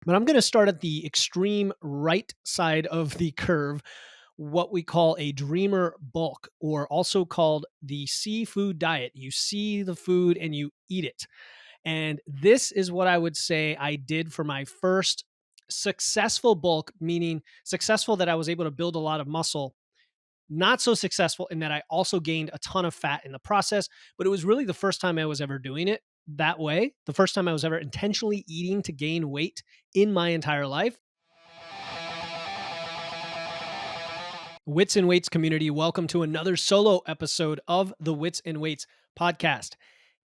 But I'm going to start at the extreme right side of the curve, what we call a dreamer bulk, or also called the seafood diet. You see the food and you eat it. And this is what I would say I did for my first successful bulk, meaning successful that I was able to build a lot of muscle. Not so successful in that I also gained a ton of fat in the process, but it was really the first time I was ever doing it that way. The first time I was ever intentionally eating to gain weight in my entire life. Wits and Weights community, welcome to another solo episode of the Wits and Weights podcast.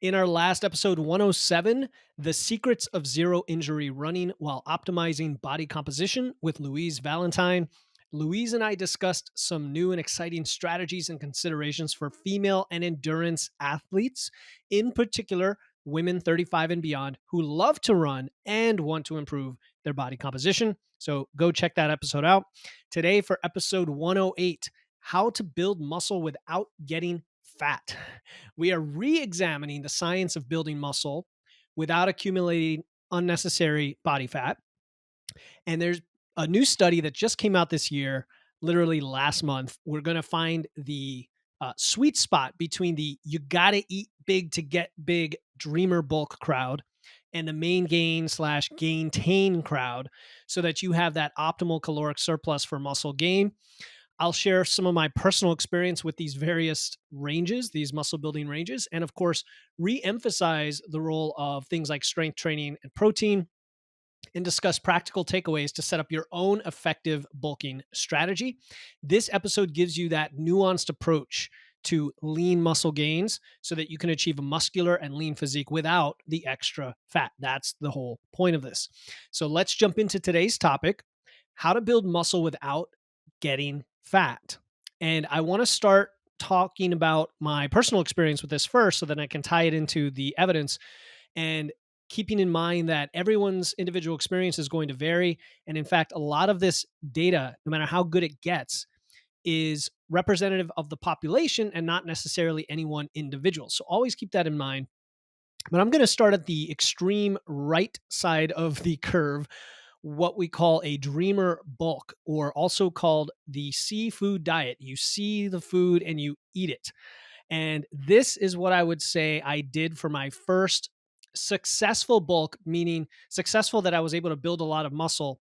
In our last episode 107, The Secrets of Zero Injury Running While Optimizing Body Composition with Louise Valentine. Louise and I discussed some new and exciting strategies and considerations for female and endurance athletes, in particular, women 35 and beyond who love to run and want to improve their body composition. So go check that episode out. Today, for episode 108, how to build muscle without getting fat. We are re examining the science of building muscle without accumulating unnecessary body fat. And there's a new study that just came out this year, literally last month. We're going to find the sweet spot between the you got to eat big to get big dreamer bulk crowd and the maingain slash gaintain crowd so that you have that optimal caloric surplus for muscle gain. I'll share some of my personal experience with these various ranges, these muscle building ranges, and of course, re emphasize the role of things like strength training and protein and discuss practical takeaways to set up your own effective bulking strategy. This episode gives you that nuanced approach to lean muscle gains so that you can achieve a muscular and lean physique without the extra fat. That's the whole point of this. So let's jump into today's topic, how to build muscle without getting fat. And I want to start talking about my personal experience with this first so that I can tie it into the evidence, and keeping in mind that everyone's individual experience is going to vary. And in fact, a lot of this data, no matter how good it gets, is representative of the population and not necessarily any one individual. So always keep that in mind. But I'm going to start at the extreme right side of the curve, what we call a dreamer bulk, or also called the seafood diet. You see the food and you eat it. And this is what I would say I did for my first successful bulk, meaning successful that I was able to build a lot of muscle.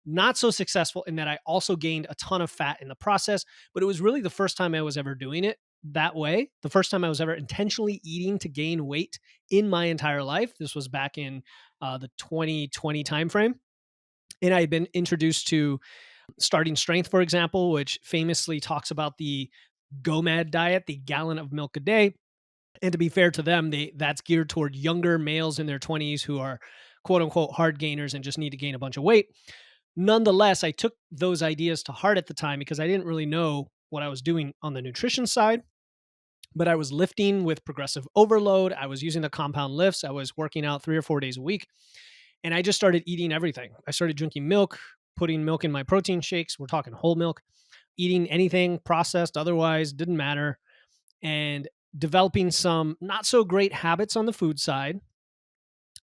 Not so successful in that I also gained a ton of fat in the process, but it was really the first time I was ever doing it that way. The first time I was ever intentionally eating to gain weight in my entire life. This was back in the 2020 timeframe. And I had been introduced to Starting Strength, for example, which famously talks about the GOMAD diet, the gallon of milk a day. And to be fair to them, that's geared toward younger males in their 20s who are quote unquote hard gainers and just need to gain a bunch of weight. Nonetheless, I took those ideas to heart at the time because I didn't really know what I was doing on the nutrition side, but I was lifting with progressive overload. I was using the compound lifts. I was working out 3 or 4 days a week. And I just started eating everything. I started drinking milk, putting milk in my protein shakes. We're talking whole milk, eating anything processed, otherwise, didn't matter. And developing some not so great habits on the food side,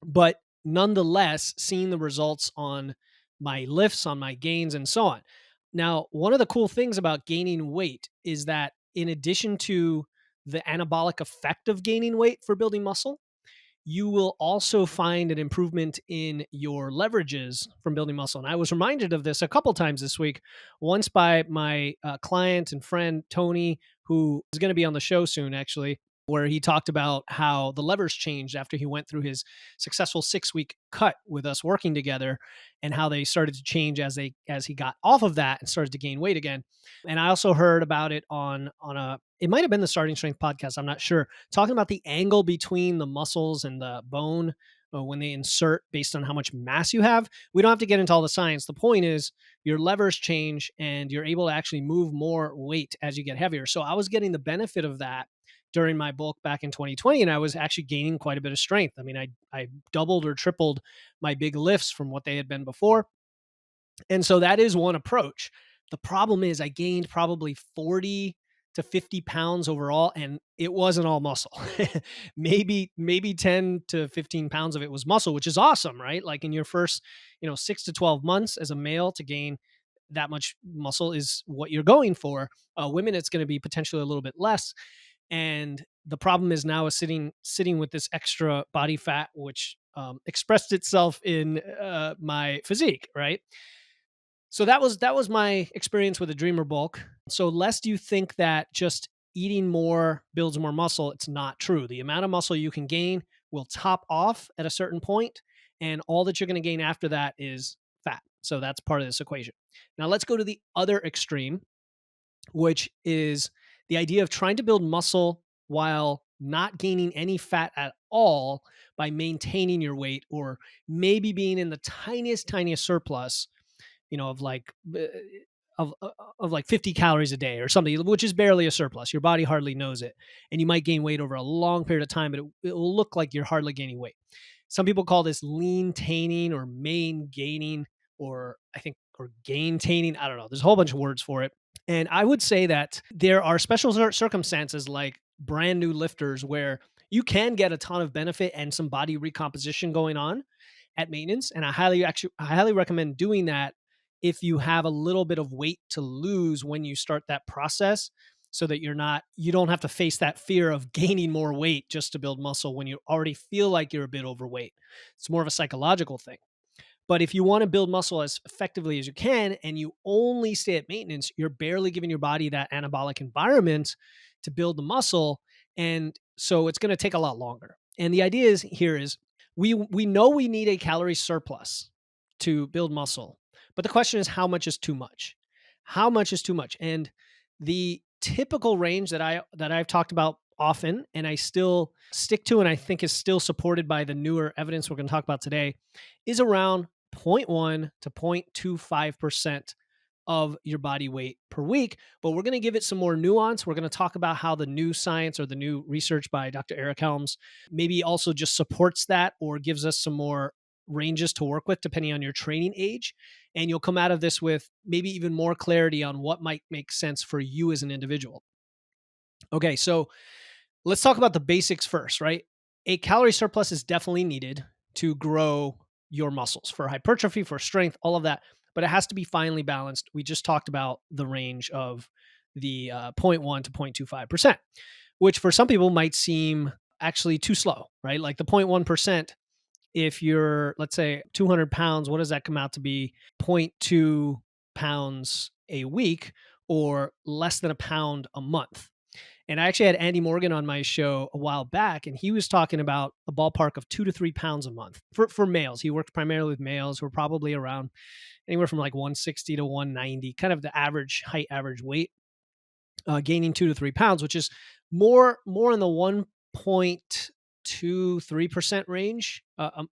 but nonetheless seeing the results on my lifts, on my gains, and so on. Now, one of the cool things about gaining weight is that in addition to the anabolic effect of gaining weight for building muscle, you will also find an improvement in your leverages from building muscle. And I was reminded of this a couple times this week, once by my client and friend, Tony, who is going to be on the show soon, actually, where he talked about how the levers changed after he went through his successful 6-week cut with us working together, and how they started to change as he got off of that and started to gain weight again. And I also heard about it on it might have been the Starting Strength podcast, I'm not sure, talking about the angle between the muscles and the bone when they insert based on how much mass you have. We don't have to get into all the science. The point is your levers change and you're able to actually move more weight as you get heavier. So I was getting the benefit of that during my bulk back in 2020, and I was actually gaining quite a bit of strength. I mean, I doubled or tripled my big lifts from what they had been before. And so that is one approach. The problem is I gained probably 40 to 50 pounds overall, and it wasn't all muscle. Maybe 10 to 15 pounds of it was muscle, which is awesome, right? Like in your first, 6 to 12 months as a male to gain that much muscle is what you're going for. Women, it's going to be potentially a little bit less. And the problem is now is sitting with this extra body fat, which expressed itself in my physique, right? So that was my experience with a dreamer bulk. So lest you think that just eating more builds more muscle, it's not true. The amount of muscle you can gain will top off at a certain point, and all that you're going to gain after that is fat. So that's part of this equation. Now let's go to the other extreme, which is the idea of trying to build muscle while not gaining any fat at all by maintaining your weight, or maybe being in the tiniest surplus, of like of like 50 calories a day or something, which is barely a surplus. Your body hardly knows it, and you might gain weight over a long period of time, but it will look like you're hardly gaining weight. Some people call this lean taining or main gaining, or I think, or gaintaining. I don't know. There's a whole bunch of words for it. And I would say that there are special circumstances like brand new lifters where you can get a ton of benefit and some body recomposition going on at maintenance. And I highly recommend doing that if you have a little bit of weight to lose when you start that process, so that you don't have to face that fear of gaining more weight just to build muscle when you already feel like you're a bit overweight. It's more of a psychological thing. But if you want to build muscle as effectively as you can and you only stay at maintenance, you're barely giving your body that anabolic environment to build the muscle. And so it's going to take a lot longer. And the idea is we know we need a calorie surplus to build muscle. But the question is, how much is too much? How much is too much? And the typical range that I've talked about often, and I still stick to, and I think is still supported by the newer evidence we're going to talk about today, is around 0.1 to 0.25% of your body weight per week. But we're going to give it some more nuance. We're going to talk about how the new science or the new research by Dr. Eric Helms maybe also just supports that or gives us some more ranges to work with depending on your training age. And you'll come out of this with maybe even more clarity on what might make sense for you as an individual. Okay, so let's talk about the basics first, right? A calorie surplus is definitely needed to grow your muscles for hypertrophy, for strength, all of that, but it has to be finely balanced. We just talked about the range of the 0.1 to 0.25%, which for some people might seem actually too slow, right? Like the 0.1%, if you're, let's say, 200 pounds, what does that come out to be? 0.2 pounds a week, or less than a pound a month. And I actually had Andy Morgan on my show a while back, and he was talking about a ballpark of 2 to 3 pounds a month for males. He worked primarily with males who are probably around anywhere from like 160 to 190, kind of the average height, average weight, gaining 2 to 3 pounds, which is more in the 1.23% range,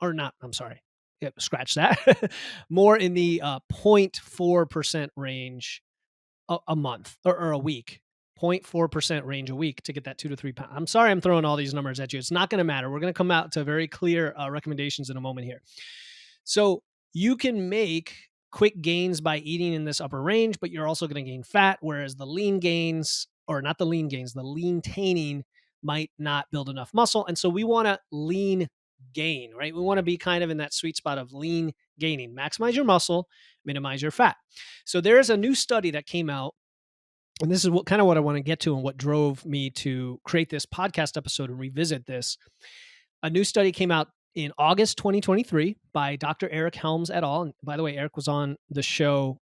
or not. I'm sorry. Yeah, scratch that. More in the 0.4% range a month or a week. 0.4% range a week to get that 2 to 3 pounds. I'm sorry I'm throwing all these numbers at you. It's not going to matter. We're going to come out to very clear recommendations in a moment here. So you can make quick gains by eating in this upper range, but you're also going to gain fat, whereas the lean gains, or not the lean gains, the lean taining might not build enough muscle. And so we want to lean gain, right? We want to be kind of in that sweet spot of lean gaining, maximize your muscle, minimize your fat. So there is a new study that came out, and this is what I want to get to and what drove me to create this podcast episode and revisit this. A new study came out in August 2023 by Dr. Eric Helms et al. And by the way, Eric was on the show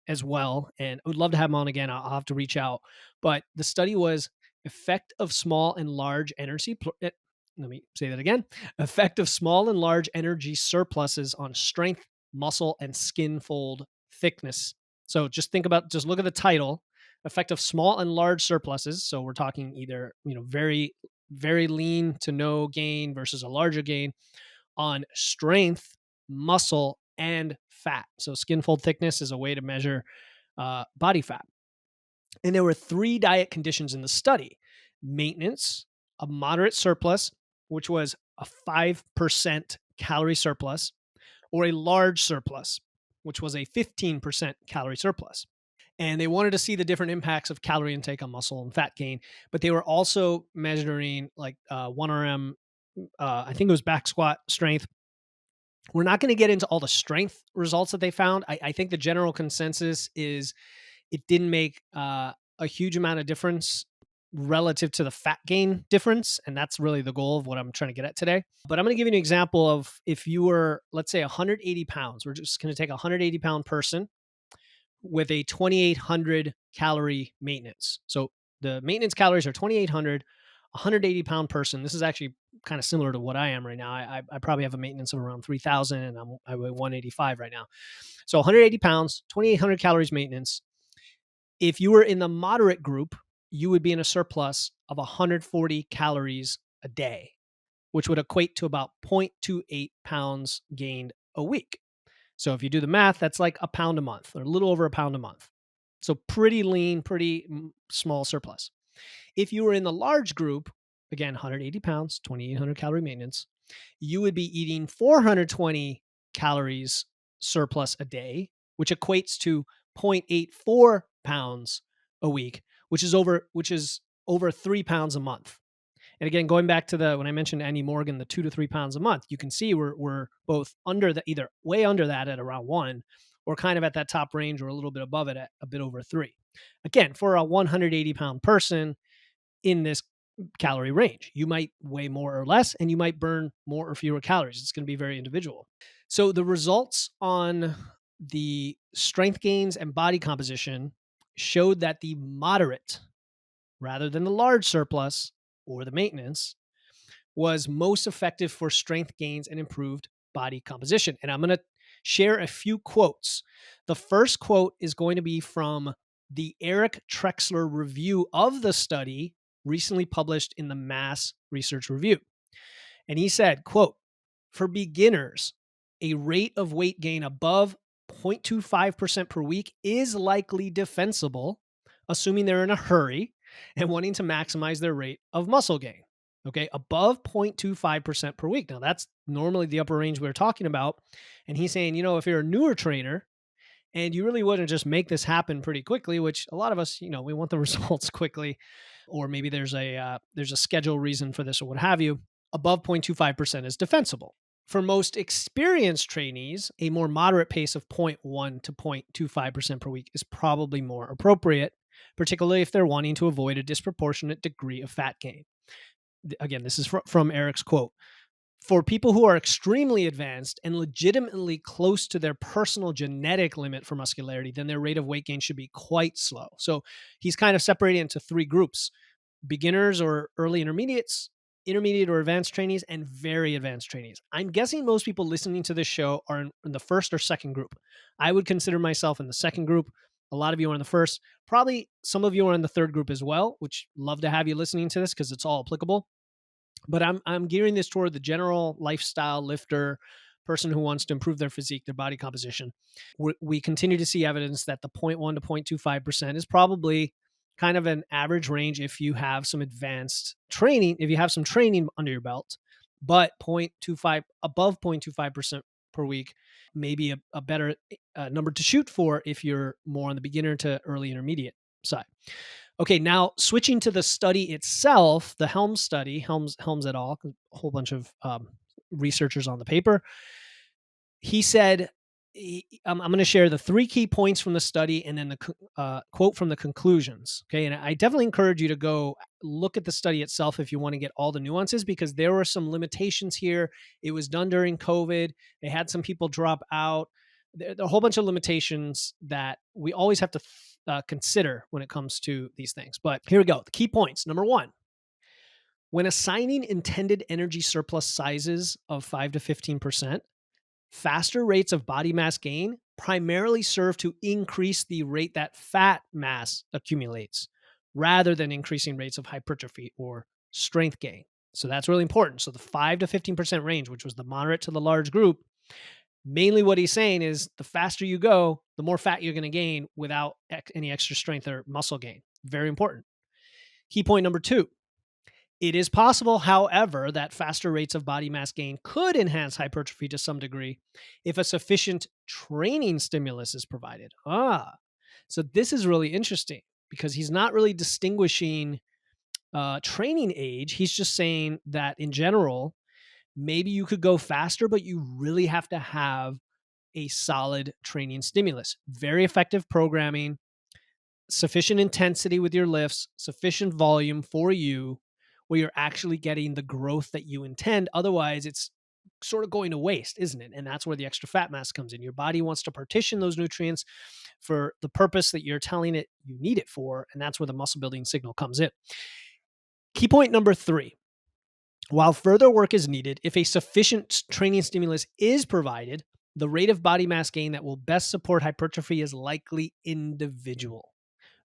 as well, and I would love to have him on again. I'll have to reach out. But the study was effect of small and large energy. Let me say that again. Effect of small and large energy surpluses on strength, muscle, and skin fold thickness. So just look at the title. Effect of small and large surpluses. So we're talking either, very, very lean to no gain versus a larger gain on strength, muscle, and fat. So skin fold thickness is a way to measure body fat. And there were 3 diet conditions in the study: maintenance, a moderate surplus, which was a 5% calorie surplus, or a large surplus, which was a 15% calorie surplus. And they wanted to see the different impacts of calorie intake on muscle and fat gain, but they were also measuring like 1RM, I think it was back squat strength. We're not going to get into all the strength results that they found. I think the general consensus is it didn't make a huge amount of difference relative to the fat gain difference. And that's really the goal of what I'm trying to get at today. But I'm going to give you an example of if you were, let's say, 180 pounds, we're just going to take a 180-pound person with a 2,800 calorie maintenance. So the maintenance calories are 2,800, 180-pound person. This is actually kind of similar to what I am right now. I probably have a maintenance of around 3,000 and I weigh 185 right now. So 180 pounds, 2,800 calories maintenance. If you were in the moderate group, you would be in a surplus of 140 calories a day, which would equate to about 0.28 pounds gained a week. So if you do the math, that's like a pound a month or a little over a pound a month. So pretty lean, pretty small surplus. If you were in the large group, again, 180 pounds, 2,800 calorie maintenance, you would be eating 420 calories surplus a day, which equates to 0.84 pounds a week, which is over 3 pounds a month. And again, going back to when I mentioned Andy Morgan, the 2 to 3 pounds a month, you can see we're both under the, either way under that at around 1, or kind of at that top range, or a little bit above it at a bit over 3. Again, for a 180-pound person in this calorie range, you might weigh more or less, and you might burn more or fewer calories. It's going to be very individual. So the results on the strength gains and body composition showed that the moderate, rather than the large surplus or the maintenance, was most effective for strength gains and improved body composition. And I'm going to share a few quotes. The first quote is going to be from the Eric Trexler review of the study recently published in the Mass Research Review. And he said, quote, "For beginners, a rate of weight gain above 0.25% per week is likely defensible, assuming they're in a hurry and wanting to maximize their rate of muscle gain." Okay, above 0.25% per week. Now, that's normally the upper range we're talking about. And he's saying, if you're a newer trainer and you really wouldn't just make this happen pretty quickly, which a lot of us, we want the results quickly, or maybe there's a schedule reason for this or what have you, above 0.25% is defensible. For most experienced trainees, a more moderate pace of 0.1 to 0.25% per week is probably more appropriate, particularly if they're wanting to avoid a disproportionate degree of fat gain. Again, this is from Eric's quote. For people who are extremely advanced and legitimately close to their personal genetic limit for muscularity, then their rate of weight gain should be quite slow. So he's kind of separating into 3 groups: beginners or early intermediates, intermediate or advanced trainees, and very advanced trainees. I'm guessing most people listening to this show are in the first or second group. I would consider myself in the second group. A lot of you are in the first. Probably some of you are in the third group as well, which love to have you listening to this because it's all applicable. But I'm gearing this toward the general lifestyle lifter, person who wants to improve their physique, their body composition. We continue to see evidence that the 0.1 to 0.25% is probably kind of an average range if you have some advanced training, if you have some training under your belt. But 0.25, above 0.25% per week, maybe a better number to shoot for if you're more on the beginner to early intermediate side. Okay, now switching to the study itself, the Helms study, Helms et al., a whole bunch of researchers on the paper. He said, I'm going to share the 3 key points from the study and then the quote from the conclusions. Okay, and I definitely encourage you to go look at the study itself if you want to get all the nuances, because there were some limitations here. It was done during COVID. They had some people drop out. There are a whole bunch of limitations that we always have to consider when it comes to these things. But here we go. The key points. Number 1, when assigning intended energy surplus sizes of 5 to 15%, faster rates of body mass gain primarily serve to increase the rate that fat mass accumulates, rather than increasing rates of hypertrophy or strength gain. So that's really important. So the 5 to 15% range, which was the moderate to the large group, mainly what he's saying is the faster you go, the more fat you're going to gain without any extra strength or muscle gain. Very important. Key point number 2. It is possible, however, that faster rates of body mass gain could enhance hypertrophy to some degree if a sufficient training stimulus is provided. So this is really interesting because he's not really distinguishing training age. He's just saying that in general, maybe you could go faster, but you really have to have a solid training stimulus, very effective programming, sufficient intensity with your lifts, sufficient volume for you, where you're actually getting the growth that you intend. Otherwise, it's sort of going to waste, isn't it? And that's where the extra fat mass comes in. Your body wants to partition those nutrients for the purpose that you're telling it you need it for. And that's where the muscle building signal comes in. Key point number 3. While further work is needed, if a sufficient training stimulus is provided, the rate of body mass gain that will best support hypertrophy is likely individual.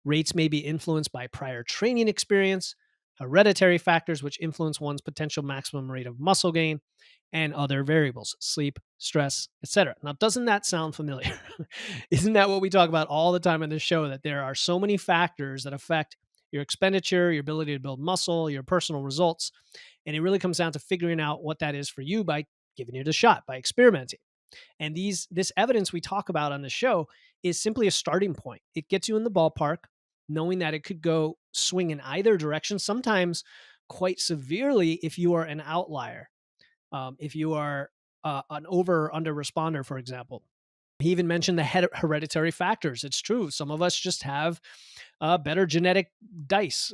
Rates may be influenced by prior training experience, hereditary factors which influence one's potential maximum rate of muscle gain, and other variables, sleep, stress, etc. Now, doesn't that sound familiar? Isn't that what we talk about all the time on this show, that there are so many factors that affect your expenditure, your ability to build muscle, your personal results, and it really comes down to figuring out what that is for you by giving it a shot, by experimenting. And this evidence we talk about on the show is simply a starting point. It gets you in the ballpark, knowing that it could go swing in either direction, sometimes quite severely if you are an outlier. If you are an over or under responder, for example. He even mentioned the hereditary factors. It's true. Some of us just have a better genetic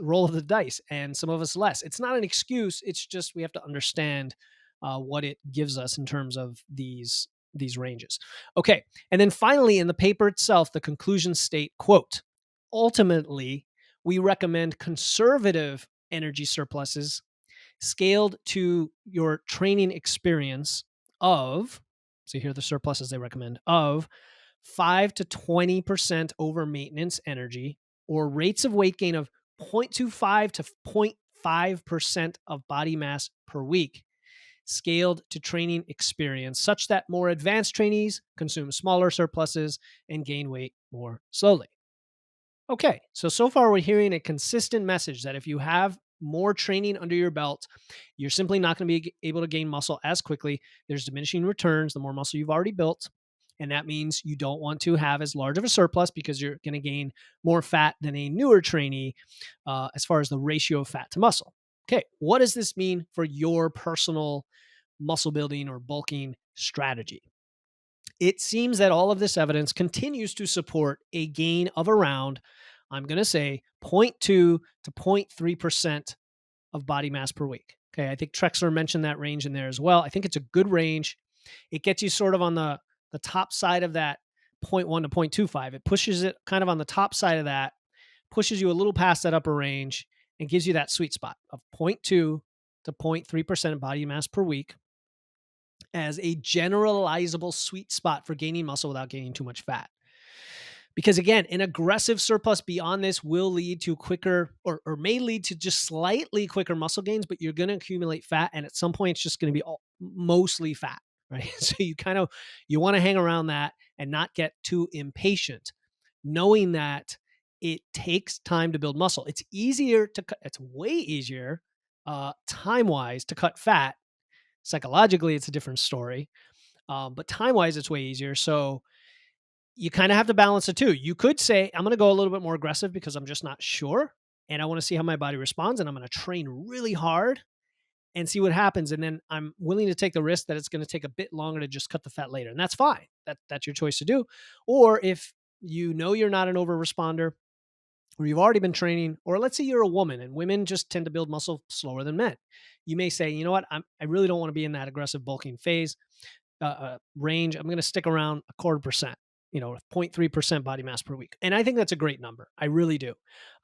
roll of the dice, and some of us less. It's not an excuse. It's just we have to understand what it gives us in terms of these ranges. Okay, and then finally, in the paper itself, the conclusions state, quote, ultimately, we recommend conservative energy surpluses scaled to your training experience of, so here are the surpluses they recommend, of 5 to 20% over maintenance energy, or rates of weight gain of 0.25 to 0.5% of body mass per week, scaled to training experience, such that more advanced trainees consume smaller surpluses and gain weight more slowly. Okay, so far we're hearing a consistent message that if you have more training under your belt, you're simply not going to be able to gain muscle as quickly. There's diminishing returns the more muscle you've already built. And that means you don't want to have as large of a surplus because you're going to gain more fat than a newer trainee as far as the ratio of fat to muscle. Okay, what does this mean for your personal muscle building or bulking strategy? It seems that all of this evidence continues to support a gain of around, I'm going to say, 0.2 to 0.3% of body mass per week. Okay, I think Trexler mentioned that range in there as well. I think it's a good range. It gets you sort of on the top side of that 0.1 to 0.25. It pushes it kind of on the top side of that, pushes you a little past that upper range, and gives you that sweet spot of 0.2 to 0.3% of body mass per week as a generalizable sweet spot for gaining muscle without gaining too much fat. Because again, an aggressive surplus beyond this will lead to quicker or may lead to just slightly quicker muscle gains, but you're going to accumulate fat. And at some point, it's just going to be mostly fat, right? So you want to hang around that and not get too impatient, knowing that it takes time to build muscle. It's way easier time-wise to cut fat. Psychologically, it's a different story. But time-wise, it's way easier. So you kind of have to balance the two. You could say, I'm going to go a little bit more aggressive because I'm just not sure. And I want to see how my body responds. And I'm going to train really hard and see what happens. And then I'm willing to take the risk that it's going to take a bit longer to just cut the fat later. And that's fine. That's your choice to do. Or if you know you're not an over responder, or you've already been training, or let's say you're a woman and women just tend to build muscle slower than men. You may say, you know what, I really don't want to be in that aggressive bulking phase range. I'm going to stick around 0.25%, 0.3% body mass per week. And I think that's a great number. I really do.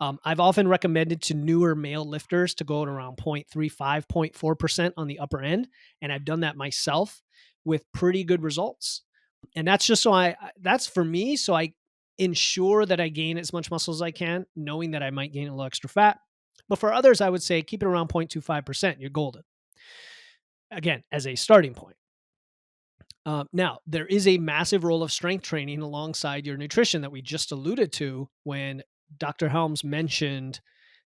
I've often recommended to newer male lifters to go at around 0.35, 0.4% on the upper end. And I've done that myself with pretty good results. And that's just that's for me. So I ensure that I gain as much muscle as I can, knowing that I might gain a little extra fat. But for others, I would say keep it around 0.25%. You're golden. Again, as a starting point. Now, there is a massive role of strength training alongside your nutrition that we just alluded to when Dr. Helms mentioned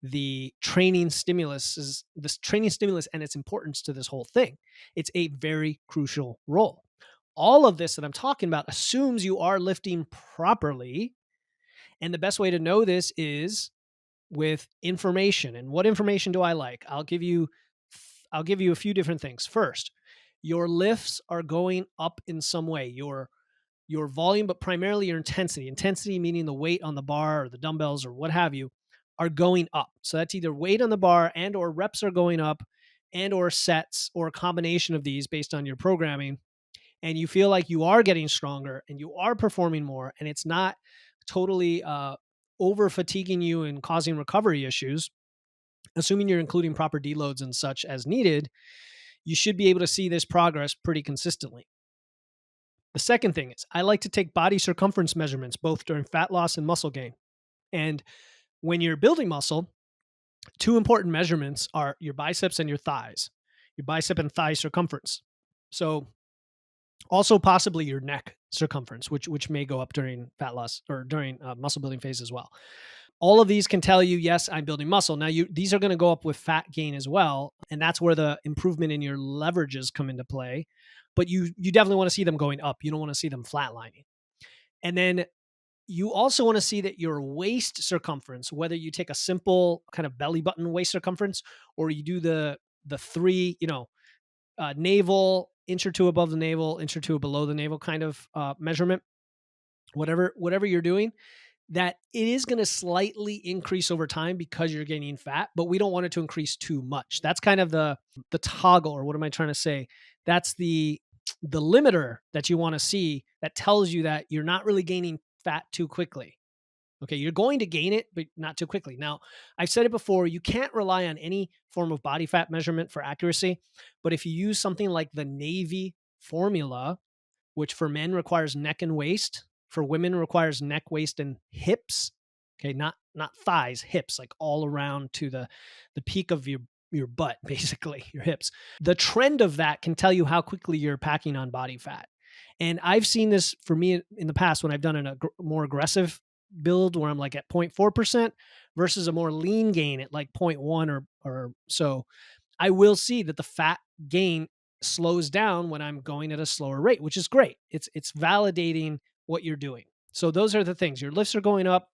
the training stimulus and its importance to this whole thing. It's a very crucial role. All of this that I'm talking about assumes you are lifting properly And the best way to know this is with information. And what information do I like? I'll give you a few different things. First, your lifts are going up in some way. Your volume, but primarily your intensity. Intensity meaning the weight on the bar or the dumbbells or what have you are going up. So that's either weight on the bar and or reps are going up and or sets or a combination of these based on your programming. And you feel like you are getting stronger and you are performing more and it's not totally over fatiguing you and causing recovery issues, assuming you're including proper deloads and such as needed, you should be able to see this progress pretty consistently. The second thing is I like to take body circumference measurements both during fat loss and muscle gain. And when you're building muscle, two important measurements are your biceps and your thighs, your bicep and thigh circumference. So also possibly your neck circumference, which may go up during fat loss or during muscle building phase as well. All of these can tell you, yes, I'm building muscle. Now, these are going to go up with fat gain as well, and that's where the improvement in your leverages come into play. But you definitely want to see them going up. You don't want to see them flatlining. And then you also want to see that your waist circumference, whether you take a simple kind of belly button waist circumference or you do the three, navel, inch or two above the navel, inch or two below the navel kind of measurement, whatever you're doing, that it is going to slightly increase over time because you're gaining fat, but we don't want it to increase too much. That's kind of the toggle, or what am I trying to say? That's the limiter that you want to see that tells you that you're not really gaining fat too quickly. Okay, you're going to gain it, but not too quickly. Now, I've said it before, you can't rely on any form of body fat measurement for accuracy, but if you use something like the Navy formula, which for men requires neck and waist, for women requires neck, waist, and hips. Okay, not thighs, hips, like all around to the peak of your butt, basically, your hips. The trend of that can tell you how quickly you're packing on body fat. And I've seen this for me in the past when I've done a more aggressive build where I'm like at 0.4% versus a more lean gain at like 0.1 or so. I will see that the fat gain slows down when I'm going at a slower rate, which is great. It's validating what you're doing. So those are the things. Your lifts are going up,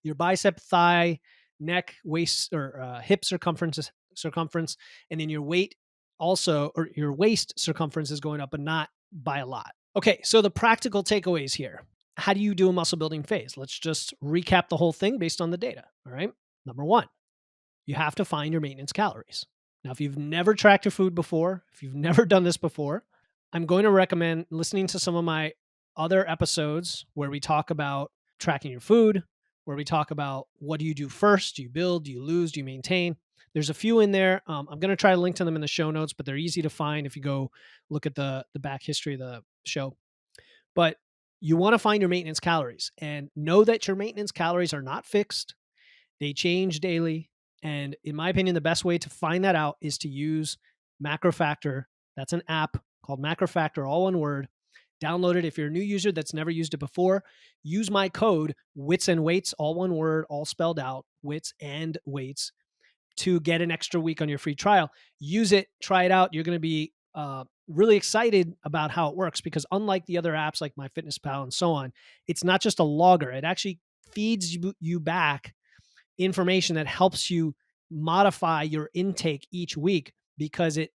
your bicep, thigh, neck, waist, or hip circumference, and then your weight also, or your waist circumference is going up, but not by a lot. Okay, so the practical takeaways here. How do you do a muscle building phase? Let's just recap the whole thing based on the data. All right. Number one, you have to find your maintenance calories. Now, if you've never tracked your food before, if you've never done this before, I'm going to recommend listening to some of my other episodes where we talk about tracking your food, where we talk about what do you do first? Do you build? Do you lose? Do you maintain? There's a few in there. I'm going to try to link to them in the show notes, but they're easy to find if you go look at the back history of the show. But you want to find your maintenance calories and know that your maintenance calories are not fixed. They change daily. And in my opinion, the best way to find that out is to use MacroFactor. That's an app called MacroFactor, all one word. Download it if you're a new user that's never used it before. Use my code WITS and WEIGHTS, all one word, all spelled out, WITS and WEIGHTS, to get an extra week on your free trial. Use it, try it out. You're going to be really excited about how it works because unlike the other apps like MyFitnessPal and so on, it's not just a logger. It actually feeds you back information that helps you modify your intake each week because it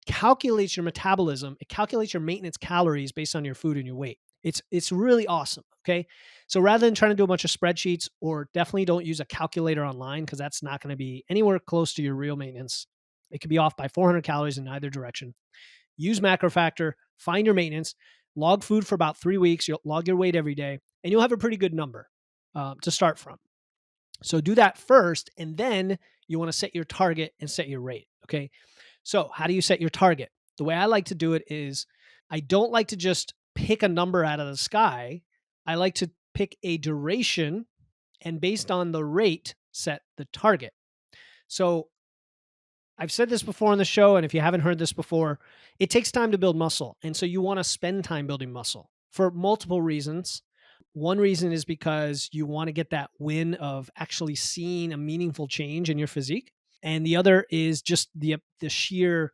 calculates your metabolism. It calculates your maintenance calories based on your food and your weight. It's really awesome. Okay. So rather than trying to do a bunch of spreadsheets, or definitely don't use a calculator online because that's not going to be anywhere close to your real maintenance. It could be off by 400 calories in either direction. Use MacroFactor, find your maintenance, log food for about 3 weeks. You'll log your weight every day and you'll have a pretty good number to start from. So do that first, and then you want to set your target and set your rate. Okay. So how do you set your target? The way I like to do it is I don't like to just pick a number out of the sky. I like to pick a duration and based on the rate, set the target. So I've said this before on the show, and if you haven't heard this before, it takes time to build muscle. And so you want to spend time building muscle for multiple reasons. One reason is because you want to get that win of actually seeing a meaningful change in your physique. And the other is just the sheer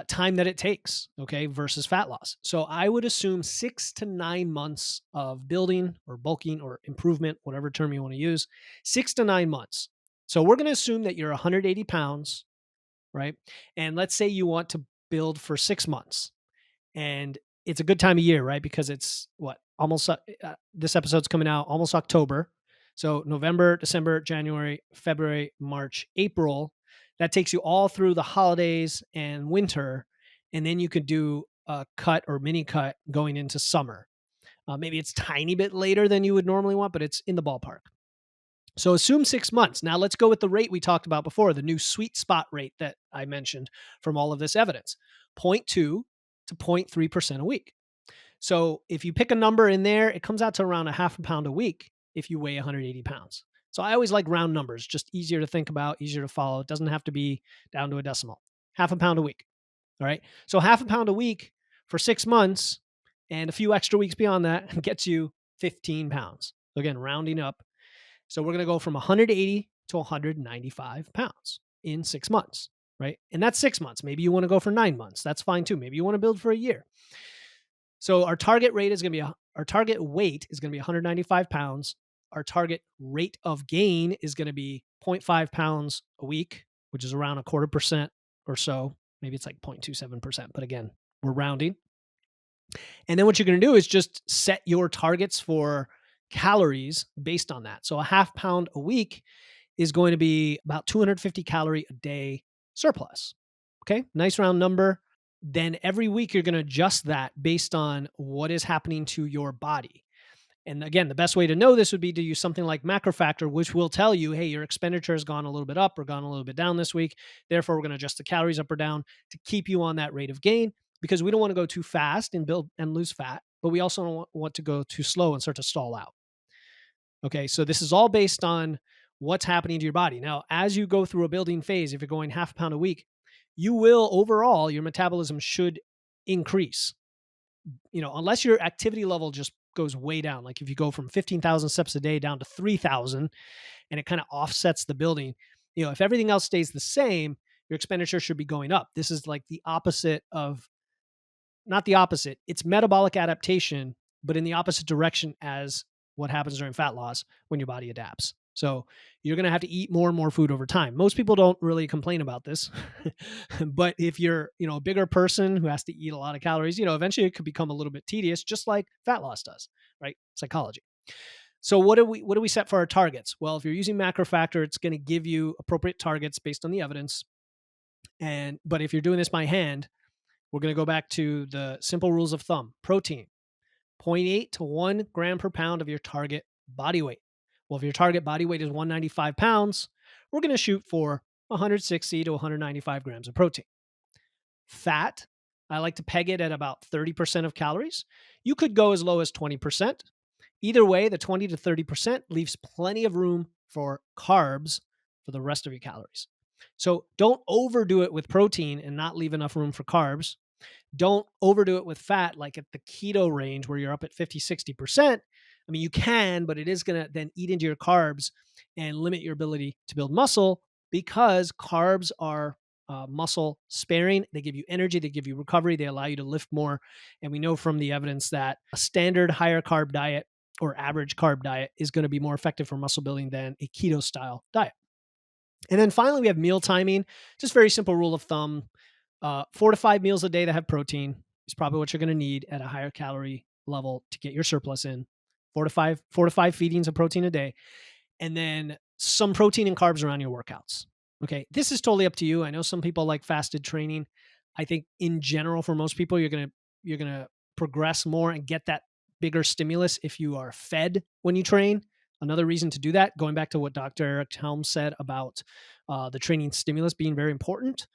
time that it takes, okay, versus fat loss. So I would assume 6 to 9 months of building or bulking or improvement, whatever term you want to use, 6 to 9 months. So we're going to assume that you're 180 pounds, right? And let's say you want to build for 6 months. And it's a good time of year, right? Because it's what almost this episode's coming out almost October. So November, December, January, February, March, April. That takes you all through the holidays and winter, and then you could do a cut or mini cut going into summer. Maybe it's tiny bit later than you would normally want, but it's in the ballpark. So assume 6 months. Now let's go with the rate we talked about before, the new sweet spot rate that I mentioned from all of this evidence, 0.2 to 0.3% a week. So if you pick a number in there, it comes out to around a half a pound a week if you weigh 180 pounds. So I always like round numbers, just easier to think about, easier to follow. It doesn't have to be down to a decimal. Half a pound a week. All right. So half a pound a week for 6 months and a few extra weeks beyond that gets you 15 pounds. Again, rounding up. So we're going to go from 180 to 195 pounds in 6 months, right? And that's 6 months. Maybe you want to go for 9 months. That's fine too. Maybe you want to build for a year. So our target weight is going to be 195 pounds. Our target rate of gain is going to be 0.5 pounds a week, which is around 0.25% or so. Maybe it's like 0.27%, but again, we're rounding. And then what you're going to do is just set your targets for calories based on that. So a half pound a week is going to be about 250 calorie a day surplus. Okay, nice round number. Then every week you're going to adjust that based on what is happening to your body. And again, the best way to know this would be to use something like macro factor, which will tell you, hey, your expenditure has gone a little bit up or gone a little bit down this week. Therefore, we're going to adjust the calories up or down to keep you on that rate of gain, because we don't want to go too fast and build and lose fat, but we also don't want to go too slow and start to stall out. Okay, so this is all based on what's happening to your body. Now, as you go through a building phase, if you're going half a pound a week, you will overall, your metabolism should increase. Unless your activity level just goes way down, like if you go from 15,000 steps a day down to 3,000 and it kind of offsets the building, if everything else stays the same, your expenditure should be going up. This is like the opposite of, not the opposite, it's metabolic adaptation, but in the opposite direction as what happens during fat loss when your body adapts. So you're going to have to eat more and more food over time. Most people don't really complain about this, but if you're, a bigger person who has to eat a lot of calories, eventually it could become a little bit tedious, just like fat loss does, right? Psychology. So what do we set for our targets? Well, if you're using macro factor, it's going to give you appropriate targets based on the evidence. But if you're doing this by hand, we're going to go back to the simple rules of thumb. Protein, 0.8 to 1 gram per pound of your target body weight. Well, if your target body weight is 195 pounds, we're going to shoot for 160 to 195 grams of protein. Fat, I like to peg it at about 30% of calories. You could go as low as 20%. Either way, the 20 to 30% leaves plenty of room for carbs for the rest of your calories. So don't overdo it with protein and not leave enough room for carbs. Don't overdo it with fat, like at the keto range where you're up at 50, 60%. I mean, you can, but it is going to then eat into your carbs and limit your ability to build muscle, because carbs are muscle sparing. They give you energy, they give you recovery, they allow you to lift more. And we know from the evidence that a standard higher carb diet or average carb diet is going to be more effective for muscle building than a keto style diet. And then finally, we have meal timing. Just very simple rule of thumb. 4 to 5 meals a day that have protein is probably what you're going to need at a higher calorie level to get your surplus in. 4 to 5 feedings of protein a day, and then some protein and carbs around your workouts. Okay, this is totally up to you. I know some people like fasted training. I think in general, for most people, you're gonna progress more and get that bigger stimulus if you are fed when you train. Another reason to do that, going back to what Dr. Helms said about the training stimulus being very important.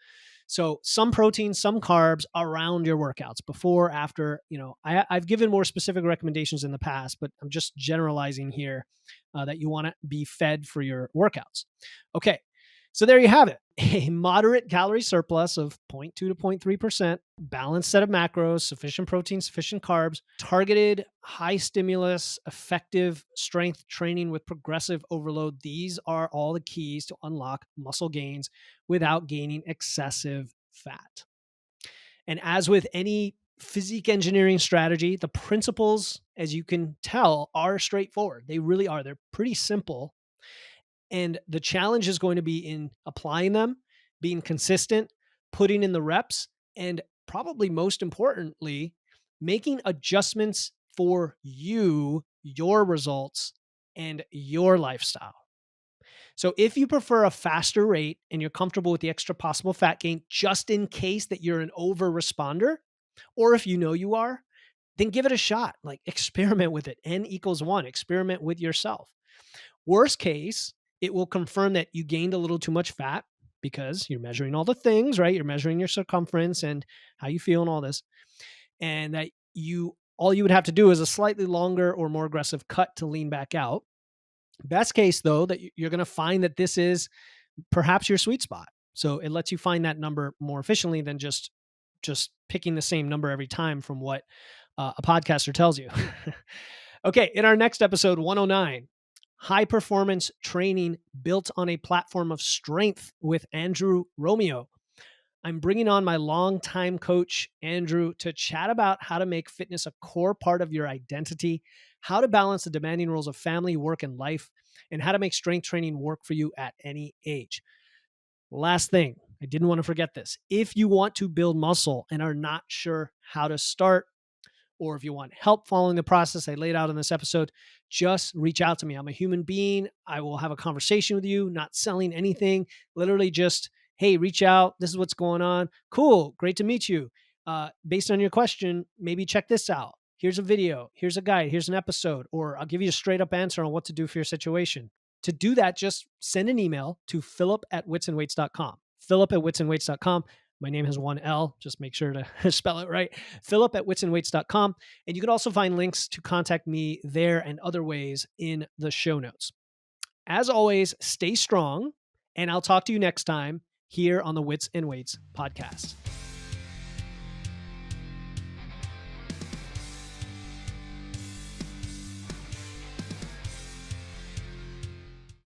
So some protein, some carbs around your workouts, before, after. I've given more specific recommendations in the past, but I'm just generalizing here that you want to be fed for your workouts. Okay, so there you have it. A moderate calorie surplus of 0.2 to 0.3%, balanced set of macros, sufficient protein, sufficient carbs, targeted high stimulus, effective strength training with progressive overload. These are all the keys to unlock muscle gains without gaining excessive fat. And as with any physique engineering strategy, the principles, as you can tell, are straightforward. They really are. They're pretty simple. And the challenge is going to be in applying them, being consistent, putting in the reps, and probably most importantly, making adjustments for you, your results, and your lifestyle. So if you prefer a faster rate and you're comfortable with the extra possible fat gain, just in case that you're an over responder, or if you know you are, then give it a shot. Like experiment with it. N=1. Experiment with yourself. Worst case, it will confirm that you gained a little too much fat because you're measuring all the things, right? You're measuring your circumference and how you feel and all this. And that all you would have to do is a slightly longer or more aggressive cut to lean back out. Best case, though, that you're going to find that this is perhaps your sweet spot. So it lets you find that number more efficiently than just picking the same number every time from what a podcaster tells you. Okay, in our next episode, 109, high performance training built on a platform of strength with Andrew Romeo. I'm bringing on my longtime coach, Andrew, to chat about how to make fitness a core part of your identity, how to balance the demanding roles of family, work, and life, and how to make strength training work for you at any age. Last thing, I didn't want to forget this. If you want to build muscle and are not sure how to start, or if you want help following the process I laid out in this episode, just reach out to me. I'm a human being. I will have a conversation with you, not selling anything, literally just, hey, reach out. This is what's going on. Cool. Great to meet you. Based on your question, maybe check this out. Here's a video. Here's a guide. Here's an episode. Or I'll give you a straight up answer on what to do for your situation. To do that, just send an email to philip@witsandweights.com. Philip@witsandweights.com. My name has one L. Just make sure to spell it right. Philip@witsandweights.com. And you can also find links to contact me there and other ways in the show notes. As always, stay strong, and I'll talk to you next time here on the Wits and Weights podcast.